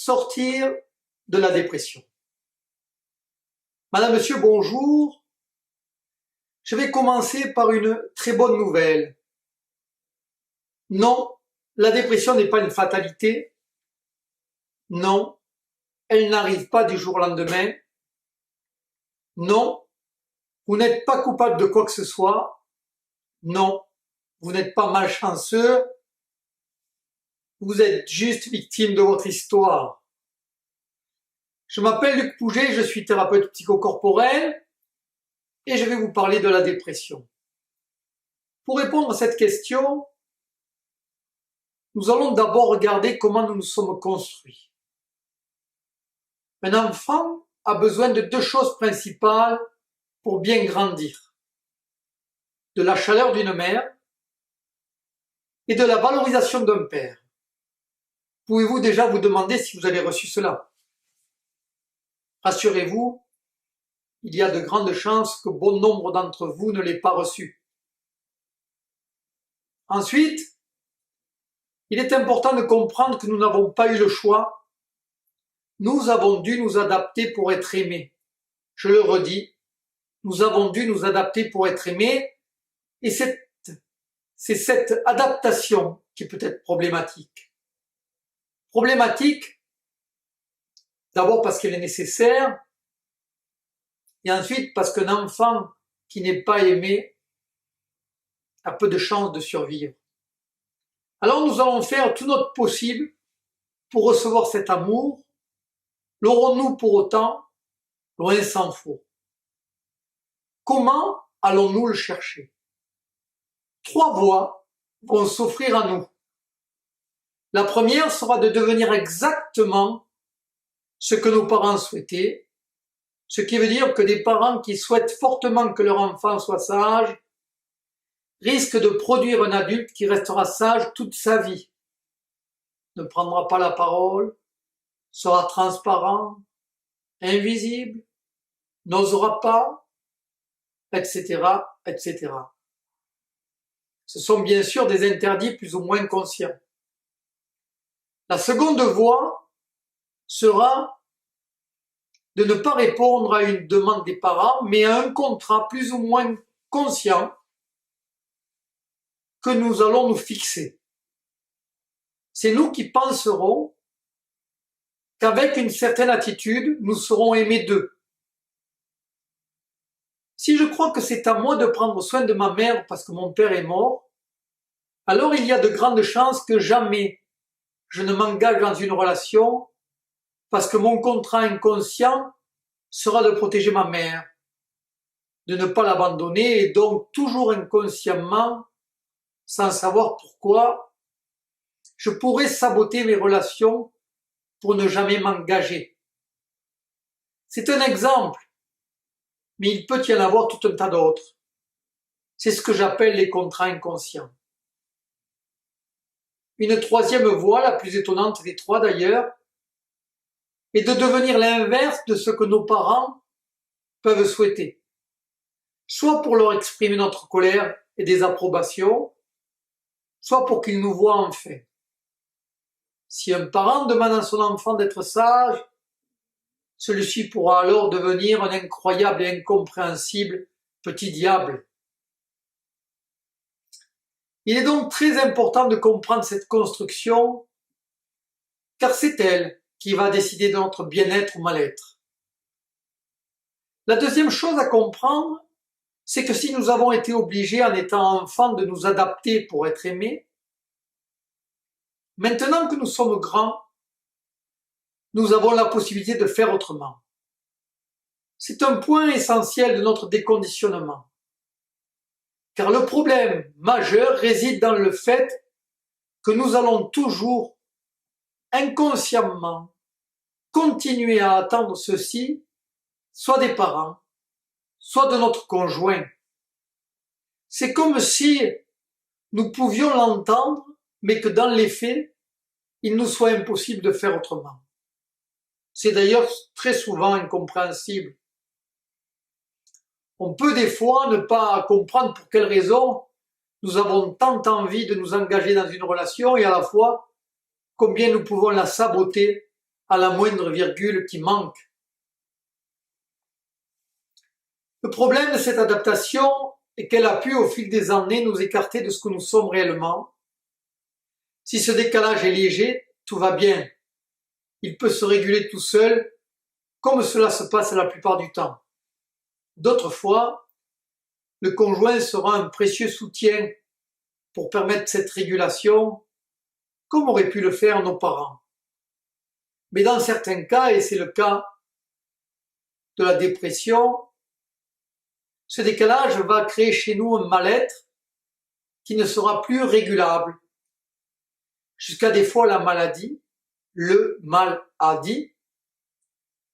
sortir de la dépression. Madame, Monsieur, bonjour. Je vais commencer par une très bonne nouvelle. Non, la dépression n'est pas une fatalité. Non, elle n'arrive pas du jour au lendemain. Non, vous n'êtes pas coupable de quoi que ce soit. Non, vous n'êtes pas malchanceux. Vous êtes juste victime de votre histoire. Je m'appelle Luc Pouget, je suis thérapeute psychocorporel et je vais vous parler de la dépression. Pour répondre à cette question, nous allons d'abord regarder comment nous nous sommes construits. Un enfant a besoin de deux choses principales pour bien grandir. De la chaleur d'une mère et de la valorisation d'un père. Pouvez-vous déjà vous demander si vous avez reçu cela? Rassurez-vous, il y a de grandes chances que bon nombre d'entre vous ne l'aient pas reçu. Ensuite, il est important de comprendre que nous n'avons pas eu le choix. Nous avons dû nous adapter pour être aimés. Je le redis, nous avons dû nous adapter pour être aimés et c'est cette adaptation qui peut être problématique. Problématique, d'abord parce qu'elle est nécessaire et ensuite parce qu'un enfant qui n'est pas aimé a peu de chances de survivre. Alors nous allons faire tout notre possible pour recevoir cet amour. L'aurons-nous pour autant? Loin s'en faut. Comment allons-nous le chercher? 3 voies vont s'offrir à nous. La première sera de devenir exactement ce que nos parents souhaitaient, ce qui veut dire que des parents qui souhaitent fortement que leur enfant soit sage risquent de produire un adulte qui restera sage toute sa vie, ne prendra pas la parole, sera transparent, invisible, n'osera pas, etc., etc. Ce sont bien sûr des interdits plus ou moins conscients. La seconde voie sera de ne pas répondre à une demande des parents, mais à un contrat plus ou moins conscient que nous allons nous fixer. C'est nous qui penserons qu'avec une certaine attitude, nous serons aimés d'eux. Si je crois que c'est à moi de prendre soin de ma mère parce que mon père est mort, alors il y a de grandes chances que jamais je ne m'engage dans une relation parce que mon contrat inconscient sera de protéger ma mère, de ne pas l'abandonner et donc toujours inconsciemment, sans savoir pourquoi, je pourrais saboter mes relations pour ne jamais m'engager. C'est un exemple, mais il peut y en avoir tout un tas d'autres. C'est ce que j'appelle les contrats inconscients. Une troisième voie, la plus étonnante des 3 d'ailleurs, est de devenir l'inverse de ce que nos parents peuvent souhaiter. Soit pour leur exprimer notre colère et désapprobation, soit pour qu'ils nous voient en fait. Si un parent demande à son enfant d'être sage, celui-ci pourra alors devenir un incroyable et incompréhensible petit diable. Il est donc très important de comprendre cette construction, car c'est elle qui va décider de notre bien-être ou mal-être. La deuxième chose à comprendre, c'est que si nous avons été obligés en étant enfants de nous adapter pour être aimés, maintenant que nous sommes grands, nous avons la possibilité de faire autrement. C'est un point essentiel de notre déconditionnement. Car le problème majeur réside dans le fait que nous allons toujours, inconsciemment, continuer à attendre ceci, soit des parents, soit de notre conjoint. C'est comme si nous pouvions l'entendre, mais que dans les faits, il nous soit impossible de faire autrement. C'est d'ailleurs très souvent incompréhensible. On peut des fois ne pas comprendre pour quelles raisons nous avons tant envie de nous engager dans une relation et à la fois combien nous pouvons la saboter à la moindre virgule qui manque. Le problème de cette adaptation est qu'elle a pu, au fil des années, nous écarter de ce que nous sommes réellement. Si ce décalage est léger, tout va bien. Il peut se réguler tout seul, comme cela se passe la plupart du temps. D'autres fois, le conjoint sera un précieux soutien pour permettre cette régulation, comme auraient pu le faire nos parents. Mais dans certains cas, et c'est le cas de la dépression, ce décalage va créer chez nous un mal-être qui ne sera plus régulable, jusqu'à des fois la maladie, le mal-adi,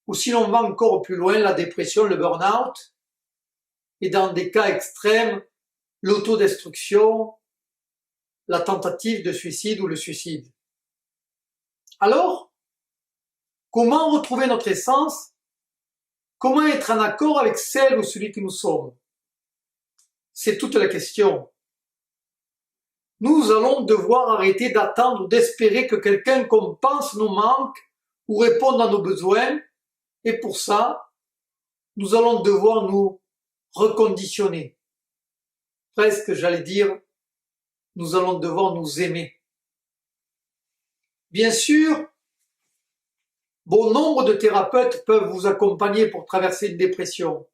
ou si l'on va encore plus loin, la dépression, le burn-out, et dans des cas extrêmes, l'autodestruction, la tentative de suicide ou le suicide. Alors, comment retrouver notre essence? Comment être en accord avec celle ou celui que nous sommes? C'est toute la question. Nous allons devoir arrêter d'attendre ou d'espérer que quelqu'un compense nos manques ou réponde à nos besoins, et pour ça, nous allons devoir nous reconditionner. Presque, j'allais dire, nous allons devoir nous aimer. Bien sûr, bon nombre de thérapeutes peuvent vous accompagner pour traverser une dépression.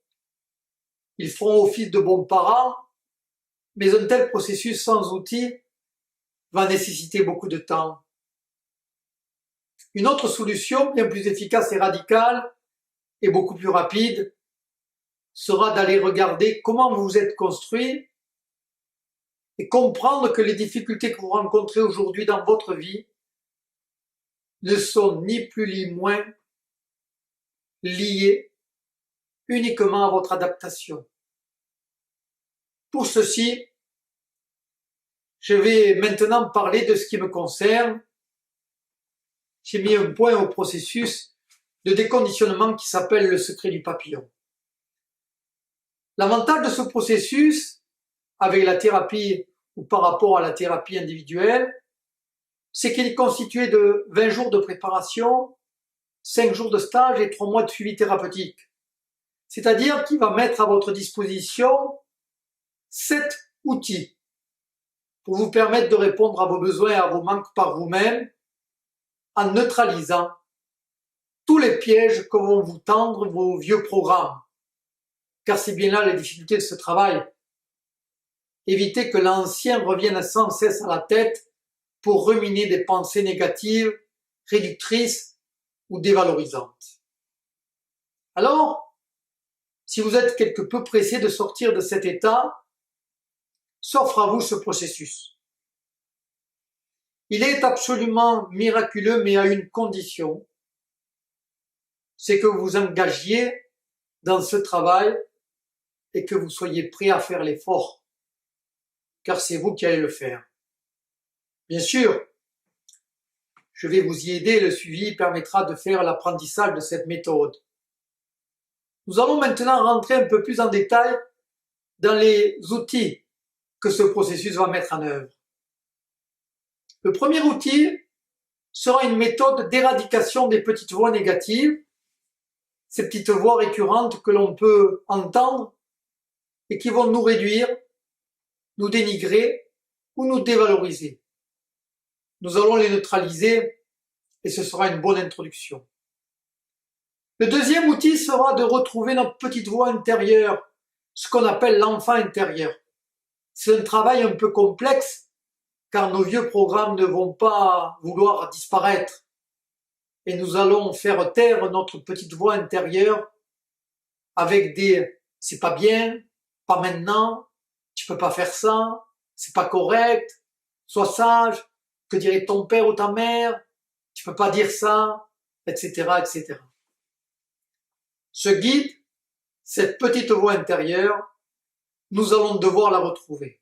Ils feront office de bons parents, mais un tel processus sans outils va nécessiter beaucoup de temps. Une autre solution, bien plus efficace et radicale, et beaucoup plus rapide, sera d'aller regarder comment vous vous êtes construit et comprendre que les difficultés que vous rencontrez aujourd'hui dans votre vie ne sont ni plus ni moins liées uniquement à votre adaptation. Pour ceci, je vais maintenant parler de ce qui me concerne. J'ai mis un point au processus de déconditionnement qui s'appelle le secret du papillon. L'avantage de ce processus, avec la thérapie ou par rapport à la thérapie individuelle, c'est qu'il est constitué de 20 jours de préparation, 5 jours de stage et 3 mois de suivi thérapeutique. C'est-à-dire qu'il va mettre à votre disposition 7 outils pour vous permettre de répondre à vos besoins et à vos manques par vous-même, en neutralisant tous les pièges que vont vous tendre vos vieux programmes. Car c'est bien là la difficulté de ce travail. Éviter que l'ancien revienne sans cesse à la tête pour ruminer des pensées négatives, réductrices ou dévalorisantes. Alors, si vous êtes quelque peu pressé de sortir de cet état, s'offre à vous ce processus. Il est absolument miraculeux, mais à une condition, c'est que vous vous engagiez dans ce travail et que vous soyez prêt à faire l'effort, car c'est vous qui allez le faire. Bien sûr, je vais vous y aider, le suivi permettra de faire l'apprentissage de cette méthode. Nous allons maintenant rentrer un peu plus en détail dans les outils que ce processus va mettre en œuvre. Le premier outil sera une méthode d'éradication des petites voix négatives, ces petites voix récurrentes que l'on peut entendre et qui vont nous réduire, nous dénigrer ou nous dévaloriser. Nous allons les neutraliser et ce sera une bonne introduction. Le deuxième outil sera de retrouver notre petite voix intérieure, ce qu'on appelle l'enfant intérieur. C'est un travail un peu complexe car nos vieux programmes ne vont pas vouloir disparaître et nous allons faire taire notre petite voix intérieure avec des « c'est pas bien »,« pas maintenant »,« tu peux pas faire ça »,« c'est pas correct »,« sois sage »,« que dirait ton père ou ta mère »,« tu peux pas dire ça », etc., etc. Ce guide, cette petite voix intérieure, nous allons devoir la retrouver.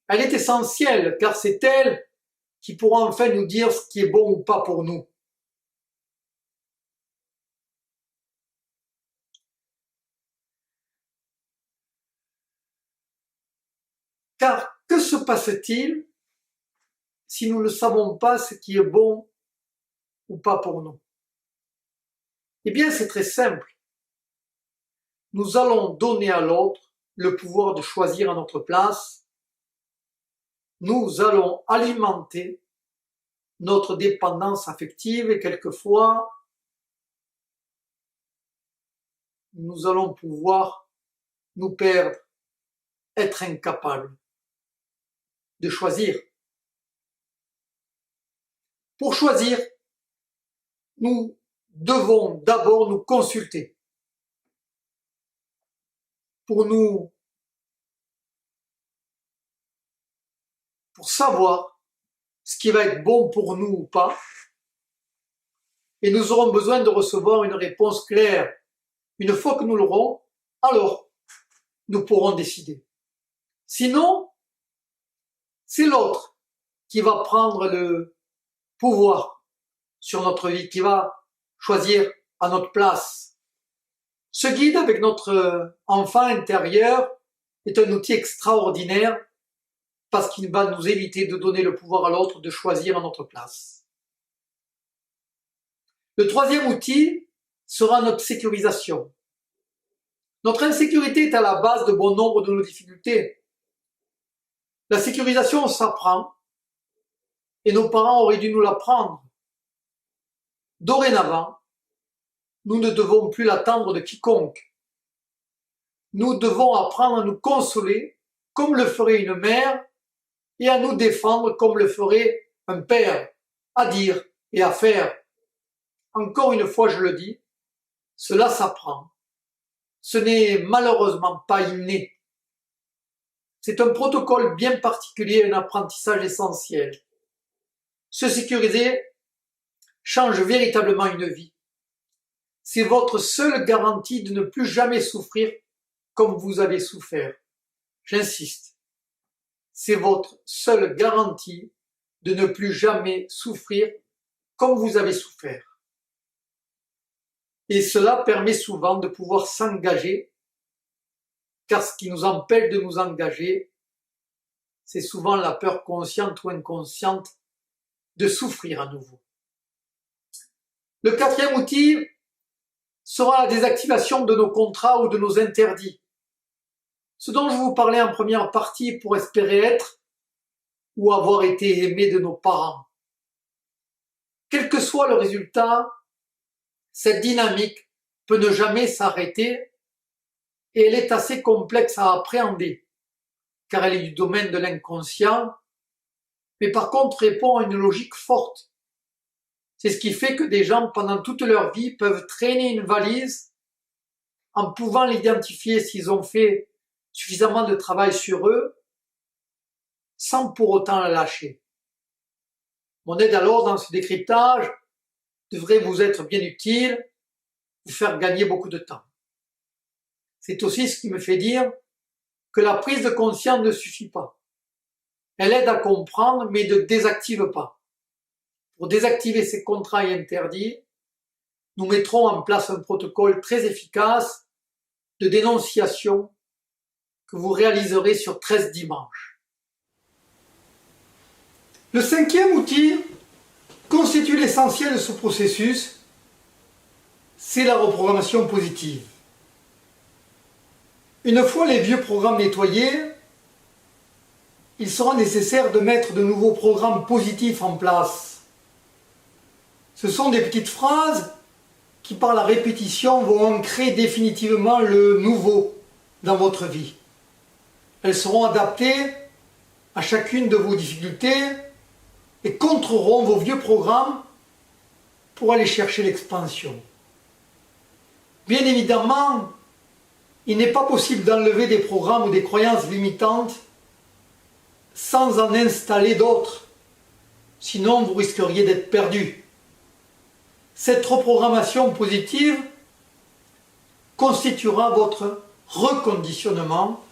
Elle est essentielle car c'est elle qui pourra enfin nous dire ce qui est bon ou pas pour nous. Car que se passe-t-il si nous ne savons pas ce qui est bon ou pas pour nous? Eh bien, c'est très simple. Nous allons donner à l'autre le pouvoir de choisir à notre place. Nous allons alimenter notre dépendance affective et quelquefois, nous allons pouvoir nous perdre, être incapables de choisir. Pour choisir, nous devons d'abord nous consulter pour savoir ce qui va être bon pour nous ou pas, et nous aurons besoin de recevoir une réponse claire. Une fois que nous l'aurons, alors nous pourrons décider. Sinon, c'est l'autre qui va prendre le pouvoir sur notre vie, qui va choisir à notre place. Ce guide avec notre enfant intérieur est un outil extraordinaire parce qu'il va nous éviter de donner le pouvoir à l'autre de choisir à notre place. Le troisième outil sera notre sécurisation. Notre insécurité est à la base de bon nombre de nos difficultés. La sécurisation s'apprend et nos parents auraient dû nous l'apprendre. Dorénavant, nous ne devons plus l'attendre de quiconque. Nous devons apprendre à nous consoler comme le ferait une mère et à nous défendre comme le ferait un père, à dire et à faire. Encore une fois, je le dis, cela s'apprend. Ce n'est malheureusement pas inné. C'est un protocole bien particulier, un apprentissage essentiel. Se sécuriser change véritablement une vie. C'est votre seule garantie de ne plus jamais souffrir comme vous avez souffert. J'insiste. C'est votre seule garantie de ne plus jamais souffrir comme vous avez souffert. Et cela permet souvent de pouvoir s'engager, car ce qui nous empêche de nous engager, c'est souvent la peur consciente ou inconsciente de souffrir à nouveau. Le quatrième outil sera la désactivation de nos contrats ou de nos interdits. Ce dont je vous parlais en première partie pour espérer être ou avoir été aimé de nos parents. Quel que soit le résultat, cette dynamique peut ne jamais s'arrêter et elle est assez complexe à appréhender car elle est du domaine de l'inconscient, mais par contre répond à une logique forte. C'est ce qui fait que des gens pendant toute leur vie peuvent traîner une valise en pouvant l'identifier s'ils ont fait suffisamment de travail sur eux sans pour autant la lâcher. Mon aide alors dans ce décryptage devrait vous être bien utile, vous faire gagner beaucoup de temps. C'est aussi ce qui me fait dire que la prise de conscience ne suffit pas. Elle aide à comprendre, mais ne désactive pas. Pour désactiver ces contrats et interdits, nous mettrons en place un protocole très efficace de dénonciation que vous réaliserez sur 13 dimanches. Le cinquième outil constitue l'essentiel de ce processus, c'est la reprogrammation positive. Une fois les vieux programmes nettoyés, il sera nécessaire de mettre de nouveaux programmes positifs en place. Ce sont des petites phrases qui, par la répétition, vont ancrer définitivement le nouveau dans votre vie. Elles seront adaptées à chacune de vos difficultés et contreront vos vieux programmes pour aller chercher l'expansion. Bien évidemment, il n'est pas possible d'enlever des programmes ou des croyances limitantes sans en installer d'autres. Sinon, vous risqueriez d'être perdu. Cette reprogrammation positive constituera votre reconditionnement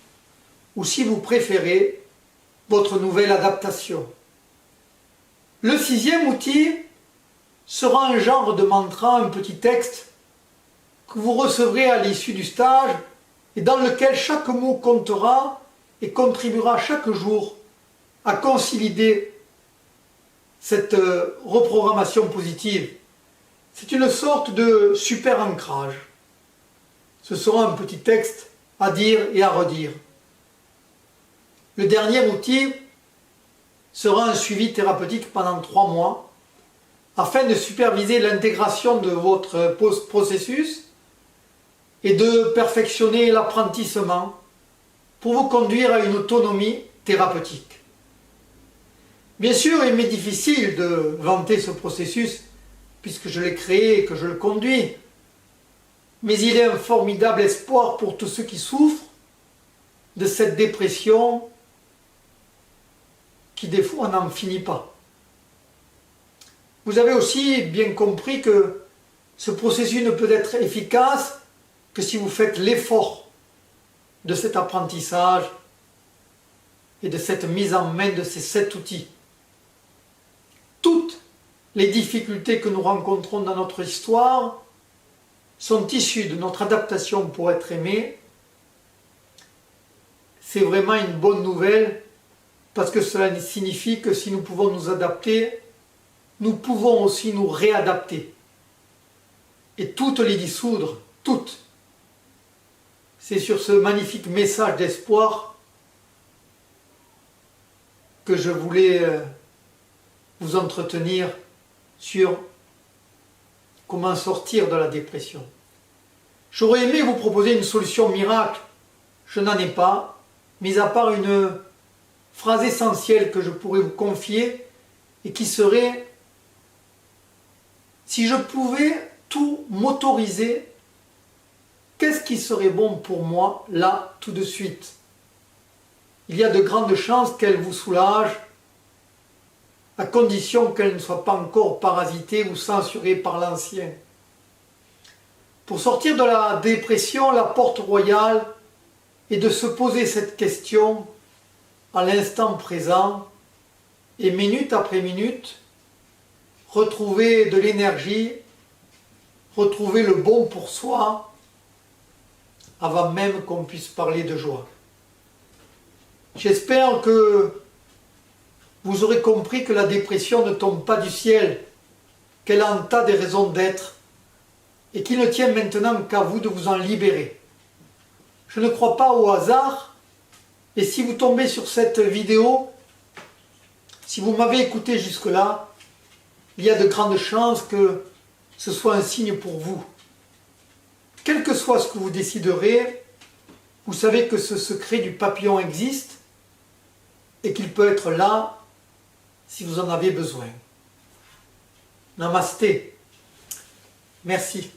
ou, si vous préférez, votre nouvelle adaptation. Le sixième outil sera un genre de mantra, un petit texte que vous recevrez à l'issue du stage et dans lequel chaque mot comptera et contribuera chaque jour à consolider cette reprogrammation positive. C'est une sorte de super ancrage. Ce sera un petit texte à dire et à redire. Le dernier outil sera un suivi thérapeutique pendant 3 mois afin de superviser l'intégration de votre processus et de perfectionner l'apprentissement pour vous conduire à une autonomie thérapeutique. Bien sûr, il m'est difficile de vanter ce processus puisque je l'ai créé et que je le conduis, mais il est un formidable espoir pour tous ceux qui souffrent de cette dépression qui des fois n'en finit pas. Vous avez aussi bien compris que ce processus ne peut être efficace que si vous faites l'effort de cet apprentissage et de cette mise en main de ces 7 outils. Toutes les difficultés que nous rencontrons dans notre histoire sont issues de notre adaptation pour être aimé. C'est vraiment une bonne nouvelle parce que cela signifie que si nous pouvons nous adapter, nous pouvons aussi nous réadapter et toutes les dissoudre, toutes. C'est sur ce magnifique message d'espoir que je voulais vous entretenir sur comment sortir de la dépression. J'aurais aimé vous proposer une solution miracle, je n'en ai pas, mis à part une phrase essentielle que je pourrais vous confier et qui serait: si je pouvais tout m'autoriser, qu'est-ce qui serait bon pour moi là tout de suite? Il y a de grandes chances qu'elle vous soulage, à condition qu'elle ne soit pas encore parasitée ou censurée par l'ancien. Pour sortir de la dépression, la porte royale est de se poser cette question à l'instant présent et minute après minute, retrouver de l'énergie, retrouver le bon pour soi avant même qu'on puisse parler de joie. J'espère que vous aurez compris que la dépression ne tombe pas du ciel, qu'elle a un tas de raisons d'être et qu'il ne tient maintenant qu'à vous de vous en libérer. Je ne crois pas au hasard et si vous tombez sur cette vidéo, si vous m'avez écouté jusque-là, il y a de grandes chances que ce soit un signe pour vous. Quel que soit ce que vous déciderez, vous savez que ce secret du papillon existe et qu'il peut être là si vous en avez besoin. Namasté. Merci.